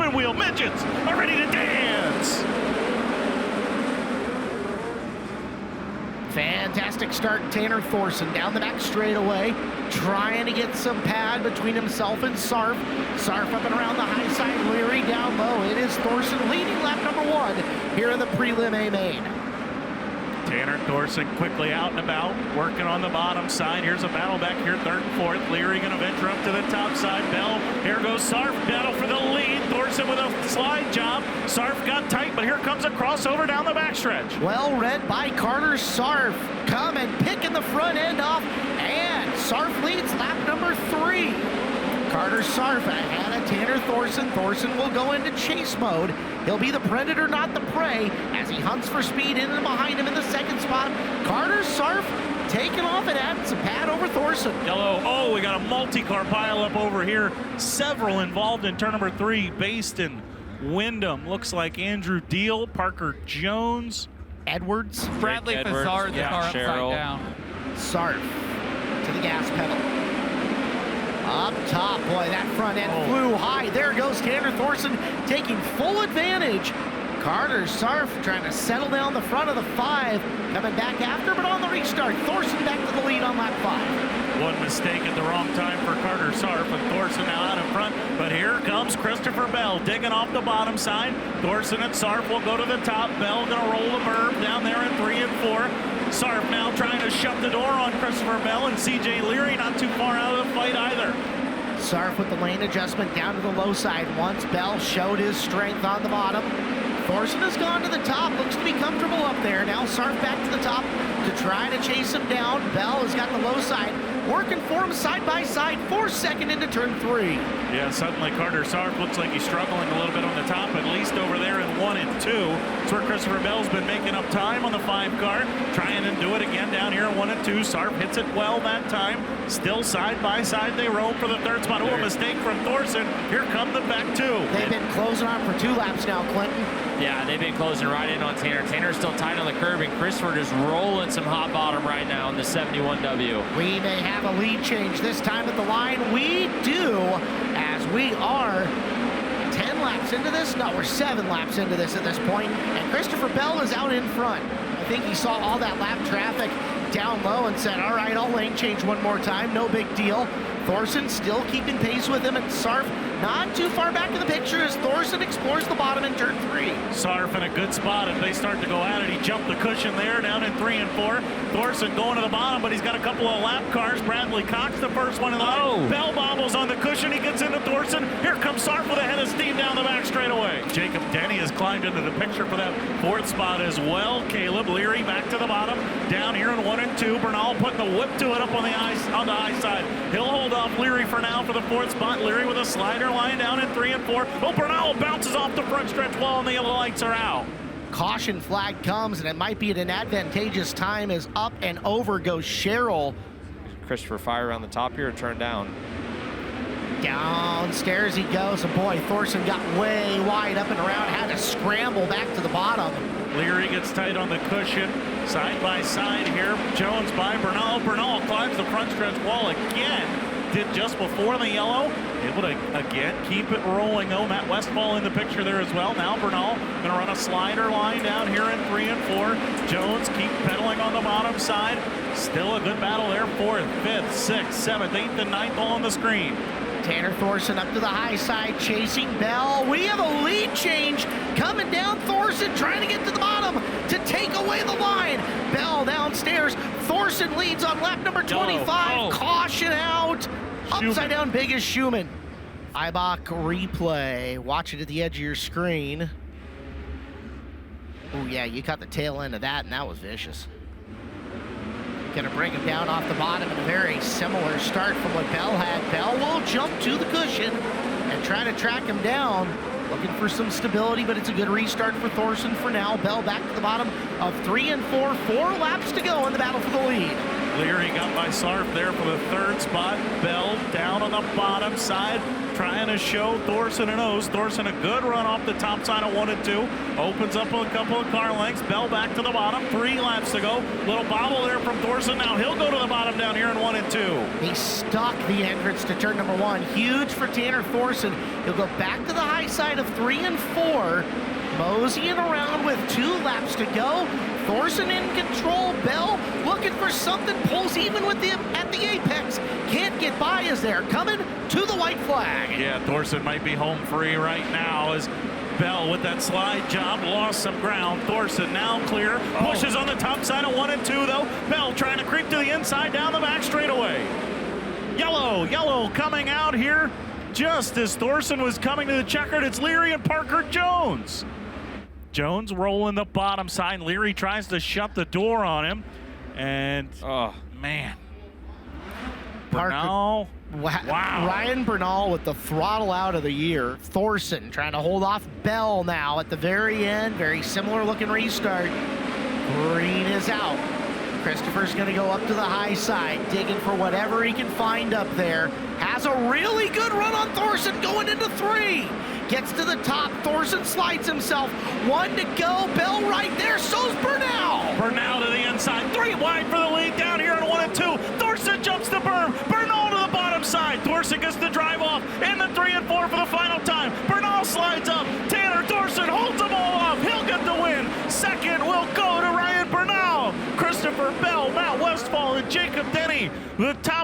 Twin wheel midgets are ready to dance. Fantastic start, Tanner Thorson down the back straightaway, trying to get some pad between himself and Sarf. Sarf up and around the high side, Leary down low. It is Thorson leading lap number 1 here in the prelim A main. Tanner Thorson quickly out and about, working on the bottom side. Here's a battle back here, 3rd and 4th. Leary gonna venture up to the top side. Bell, here goes Sarf, battle for the lead. Thorson with a slide job. Sarf got tight, but here comes a crossover down the backstretch. Well read by Carter Sarf, coming, picking the front end off, and Sarf leads lap number 3. Carter Sarf ahead of Tanner Thorson. Thorson will go into chase mode. He'll be the predator, not the prey, as he hunts for speed in and behind him in the 2nd spot. Carter Sarf taking off and adding some pad over Thorson. Yellow, oh, we got a multi-car pileup over here. Several involved in turn number 3. Baston, Wyndham, looks like Andrew Deal, Parker Jones. Edwards. Bradley Fazzard, the car upside down. Sarf to the gas pedal. Up top, boy, that front end flew high. There goes Tanner Thorson taking full advantage. Carter Sarf trying to settle down the front of the 5, coming back after, but on the restart, Thorson back to the lead on lap 5. One mistake at the wrong time for Carter Sarf, and Thorson now out in front. But here comes Christopher Bell digging off the bottom side. Thorson and Sarf will go to the top. Bell gonna roll the berm down there in 3 and 4. Sarf now trying to shut the door on Christopher Bell, and CJ Leary not too far out of the fight either. Sarf with the lane adjustment down to the low side. Once Bell showed his strength on the bottom, Thorson has gone to the top, looks to be comfortable up there. Now Sarf back to the top to try to chase him down. Bell has got the low side, working for him side by side, 4-second into turn 3. Yeah, suddenly Carter Sarf looks like he's struggling a little bit on the top, at least over there in 1 and 2. It's where Christopher Bell's been making up time on the 5 car, trying to do it again down here in 1 and 2. Sarf hits it well that time. Still side by side they roll for the 3rd spot. Oh, a mistake from Thorson. Here come the back 2. They've been closing on for 2 laps now, Clinton. Yeah, they've been closing right in on Tanner. Tanner's still tight on the curb, and Christopher just rolling some hot bottom right now in the 71W. We may have a lead change this time at the line. We do, as we are 10 laps into this. No, we're 7 laps into this at this point, and Christopher Bell is out in front. I think he saw all that lap traffic down low and said, all right, I'll lane change one more time, no big deal. Thorson still keeping pace with him, and Sarf not too far back in the picture as Thorson explores the bottom in turn 3. Sarf in a good spot. If they start to go at it, he jumped the cushion there down in 3 and 4. Thorson going to the bottom, but he's got a couple of lap cars. Bradley Cox, the first one in the line. Bell bobbles on the cushion. He gets into Thorson. Here comes Sarf with a head of steam down the back straightaway. Jacob Denny has climbed into the picture for that 4th spot as well. Caleb Leary back to the bottom. Down here in 1 and 2. Bernal putting the whip to it up on the high side. He'll hold off Leary for now for the 4th spot. Leary with a slider line down in 3 and 4. Oh, Bernal bounces off the front stretch wall and the yellow lights are out. Caution flag comes, and it might be at an advantageous time as up and over goes Cheryl. Christopher fire around the top here and turn down. Downstairs he goes, and boy, Thorson got way wide up and around, had to scramble back to the bottom. Leary gets tight on the cushion, side by side here. Jones by Bernal. Bernal climbs the front stretch wall again. Did just before the yellow. Able to, again, keep it rolling, though. Matt Westfall in the picture there as well. Now Bernal going to run a slider line down here in 3 and 4. Jones keep pedaling on the bottom side. Still a good battle there. 4th, 5th, 6th, 7th, 8th, and 9th all on the screen. Tanner Thorson up to the high side, chasing Bell. We have a lead change coming down. Thorson trying to get to the bottom to take away the line. Bell downstairs. Thorson leads on lap number 25. Caution out. Upside down big as Schumann. Ibach replay. Watch it at the edge of your screen. Oh yeah, you caught the tail end of that, and that was vicious. Gonna bring him down off the bottom in a very similar start from what Bell had. Bell will jump to the cushion and try to track him down. Looking for some stability, but it's a good restart for Thorson for now. Bell back to the bottom of 3 and 4. 4 laps to go in the battle for the lead. Leary got by Sarf there for the 3rd spot. Bell down on the bottom side. trying to show Thorson a nose. Thorson a good run off the top side of 1 and 2. Opens up a couple of car lengths. Bell back to the bottom. 3 laps to go. Little bobble there from Thorson. Now he'll go to the bottom down here in 1 and 2. He stuck the entrance to turn number 1. Huge for Tanner Thorson. He'll go back to the high side of 3 and 4. Moseying around with 2 laps to go. Thorson in control. Bell looking for something. Pulls even with at the apex. Can't get by as they're coming to the white flag. Yeah, Thorson might be home free right now as Bell with that slide job lost some ground. Thorson now clear. Pushes on the top side of 1 and 2 though. Bell trying to creep to the inside down the back straightaway. Yellow coming out here just as Thorson was coming to the checkered. It's Leary and Parker Jones. Jones rolling the bottom side. Leary tries to shut the door on him. And, man. Bernal. Wow. Ryan Bernal with the throttle out of the year. Thorson trying to hold off Bell now at the very end. Very similar looking restart. Green is out. Christopher's going to go up to the high side, digging for whatever he can find up there. Has a really good run on Thorson going into 3. Gets to the top. Thorson slides himself. 1 to go. Bell right there. So's Bernal. Bernal to the inside. 3 wide for the lead down here in 1 and 2. Thorson jumps the berm. Bernal to the bottom side. Thorson gets the drive off in the 3 and 4 for the final time. Bernal slides up. Tanner Thorson holds them all off. He'll get the win. Second will go to Ryan Bernal. Christopher Bell, Matt Westfall, and Jacob Denny. The top